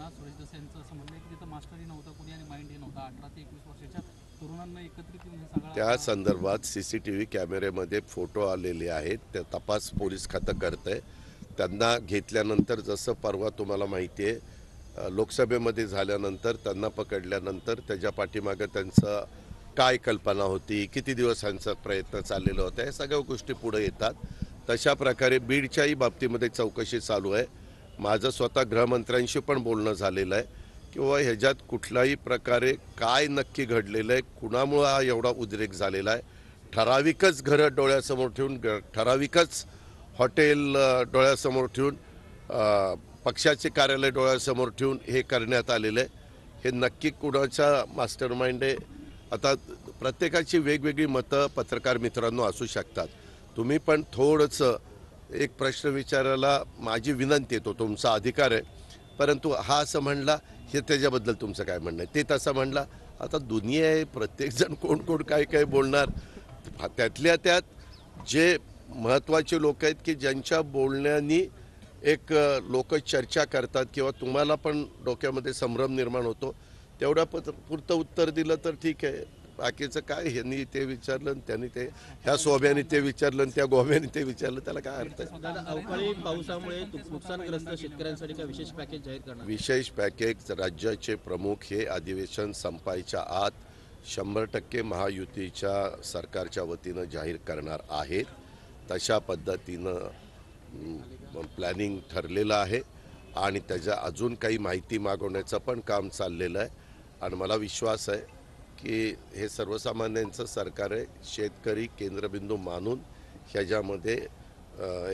बोलताना सुरेश दस यांचं असं म्हणणं आहे की तिथं मास्टरही नव्हता कोणी आणि माइंडही नव्हता. 18 ते 21 वर्षाच्या तरुणांना एकत्रित येऊन हे सगळं त्या संदर्भात सीसीटीव्ही कॅमेऱ्यामध्ये फोटो आलेले आहेत. ते तपास पोलीस खातं करतंय. त्यांना घेतल्यानंतर जसं परवा तुम्हाला माहिती आहे लोकसभेमध्ये झाल्यानंतर त्यांना पकडल्यानंतर त्याच्या पाठीमागं त्यांचं काय कल्पना होती, किती दिवसांचा प्रयत्न चाललेला होता, या सगळ्या गोष्टी पुढे येतात. तशा प्रकारे बीडच्याही बाबतीमध्ये चौकशी चालू आहे. माझं स्वतः गृहमंत्र्यांशी पण बोलणं झालेलं आहे किंवा ह्याच्यात कुठल्याही प्रकारे काय नक्की घडलेलं आहे, कुणामुळं हा एवढा उद्रेक झालेला आहे. ठराविकच घरं डोळ्यासमोर ठेवून ठराविकच हॉटेल डोळ्यासमोर ठेवून पक्षाचे कार्यालय डोळ्यासमोर ठेवून हे करण्यात आलेलं आहे. हे नक्की कुणाचा मास्टर माइंड आहे. आता प्रत्येकाची वेगवेगळी मतं पत्रकार मित्रांनो असू शकतात. तुम्ही पण थोडंसं एक प्रश्न विचारायला माझी विनंती आहे, तो तुमचा अधिकार आहे. परंतु हा असं म्हणला, हे त्याच्याबद्दल तुमचं काय म्हणणं आहे? ते तसं म्हणला. आता दुनिया आहे, प्रत्येकजण कोण कोण काय काय बोलणार. त्यातल्या त्यात जे महत्त्वाचे लोक आहेत की ज्यांच्या बोलण्यानी एक लोक चर्चा करतात किंवा तुम्हाला पण डोक्यामध्ये संभ्रम निर्माण होतो, तेवढ्या पुरतं उत्तर दिलं तर ठीक आहे. बाकीचं काय, ह्यांनी ते विचारलं आणि त्यांनी ते, ह्या सोब्याने ते विचारलं आणि त्या गोब्याने ते विचारलं, त्याला काय अर्थ आहे? दादा, अवकाळी पावसामुळे नुकसानग्रस्त शेतकऱ्यांसाठी काय विशेष पॅकेज जाहीर करणार? विशेष पॅकेज राज्याचे प्रमुख हे अधिवेशन संपायच्या आत 100% महायुतीच्या सरकारच्या वतीनं जाहीर करणार आहेत. तशा पद्धतीनं प्लॅनिंग ठरलेलं आहे आणि त्याच्या अजून काही माहिती मागवण्याचं पण काम चाललेलं आहे. आणि मला विश्वास आहे की हे सर्वसामान्यांचं सरकार आहे. शेतकरी केंद्रबिंदू मानून ह्याच्यामध्ये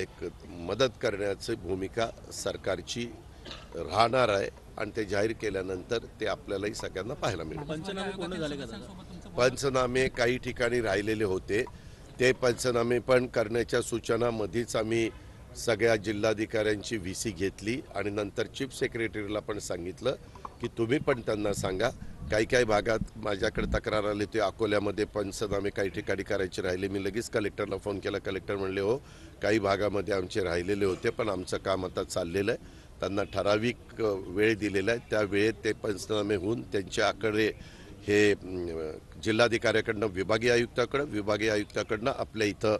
एक मदत करण्याची भूमिका सरकारची राहणार आहे आणि ते जाहीर केल्यानंतर ते आपल्यालाही सगळ्यांना पाहायला मिळेल. पंचनामे पूर्ण झाले का दादा? पंचनामे काही ठिकाणी राहिलेले होते. ते पंचनामे पण करण्याच्या सूचना मध्येच आम्ही सगळ्या जिल्हाधिकाऱ्यांची VC घेतली आणि नंतर चीफ सेक्रेटरीला पण सांगितलं की तुम्ही पण त्यांना सांगा. काही काही भागात माझ्याकडे तक्रार आली होती, अकोल्यामध्ये पंचनामे काही ठिकाणी करायचे राहिले. मी लगेच कलेक्टरला फोन केला. कलेक्टर म्हणले हो, काही भागामध्ये आमचे राहिलेले होते पण आमचं काम आता चाललेलं आहे. त्यांना ठराविक वेळ दिलेला आहे. त्या वेळेत ते पंचनामे होऊन त्यांच्याकडे हे जिल्हाधिकाऱ्याकडनं विभागीय आयुक्ताकडनं आपल्या इथं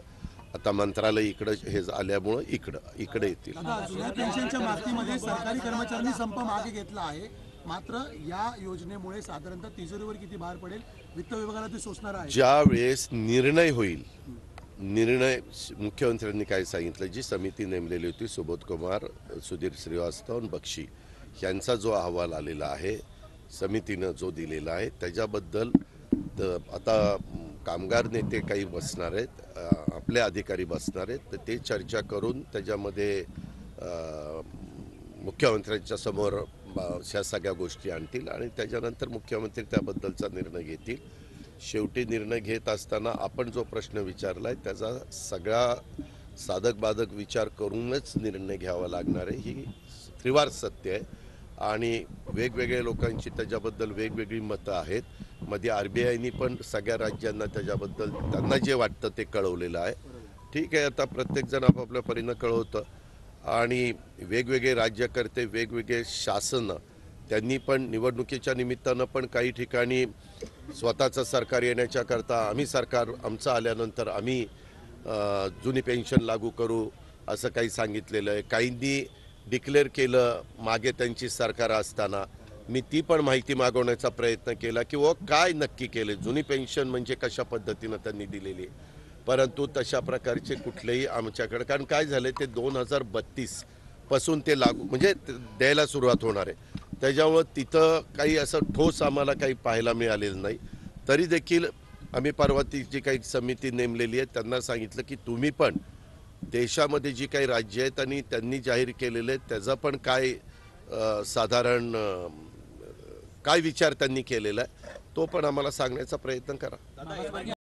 आता मंत्रालय इकडं हे आल्यामुळं इकडे येतील. जुन्या पेन्शनच्या मागणीमध्ये सरकारी कर्मचाऱ्यांनी संप मागे घेतला आहे. मात्र या योजनेमुळे साधारणतः तिजोरीवर किती भार पडेल, वित्त विभागाला ते सोसणार आहे? ज्या वेळेस निर्णय होईल, निर्णय मुख्यमंत्र्यांनी काय सांगितलं, जी समिती नेमलेली होती सुबोध कुमार, सुधीर श्रीवास्तव आणि बक्षी यांचा जो अहवाल आलेला आहे, समितीनं जो दिलेला आहे, त्याच्याबद्दल आता कामगार नेते काही बसणार आहेत, आपले अधिकारी बसणार आहेत. तर ते चर्चा करून त्याच्यामध्ये मुख्यमंत्र्यांच्या समोर ह्या सगळ्या गोष्टी आणतील आणि त्याच्यानंतर मुख्यमंत्री त्याबद्दलचा निर्णय घेतील. शेवटी निर्णय घेत असताना आपण जो प्रश्न विचारला आहे त्याचा सगळा साधक बाधक विचार करूनच निर्णय घ्यावा लागणार आहे. ही त्रिवार सत्य आहे आणि वेगवेगळ्या लोकांची त्याच्याबद्दल वेगवेगळी मतं आहेत. मध्ये RBIनी पण सगळ्या राज्यांना त्याच्याबद्दल त्यांना जे वाटतं ते कळवलेलं आहे. ठीक आहे, आता प्रत्येकजण आपापल्या परीनं कळवतं आणि वेगवेगळे राज्यकर्ते, वेगवेगळे शासन, त्यांनी पण निवडणुकीच्या निमित्तानं पण काही ठिकाणी स्वतःचं सरकार येण्याच्याकरता आम्ही सरकार आमचं आल्यानंतर आम्ही जुनी पेन्शन लागू करू असं काही सांगितलेलं आहे. काहींनी डिक्लेअर केलं मागे त्यांची सरकार असताना. मी ती पण माहिती मागवण्याचा प्रयत्न केला की व काय नक्की केले, जुनी पेन्शन म्हणजे कशा पद्धतीनं त्यांनी दिलेली आहे. परंतु तशा प्रकारचे कुठलेही आमच्याकडे, कारण काय झालं ते 2032 पासून ते लागू म्हणजे द्यायला सुरुवात होणार आहे. त्याच्यामुळं तिथं काही असं ठोस आम्हाला काही पाहायला मिळालेलं नाही. तरी देखील आम्ही परवा ती जी काही समिती नेमलेली आहे त्यांना सांगितलं की तुम्ही पण देशामध्ये जी काही राज्य आहेत आणि त्यांनी जाहीर केलेले आहेत त्याचा पण काय साधारण काय विचार त्यांनी केलेला आहे तो पण आम्हाला सांगण्याचा प्रयत्न करा.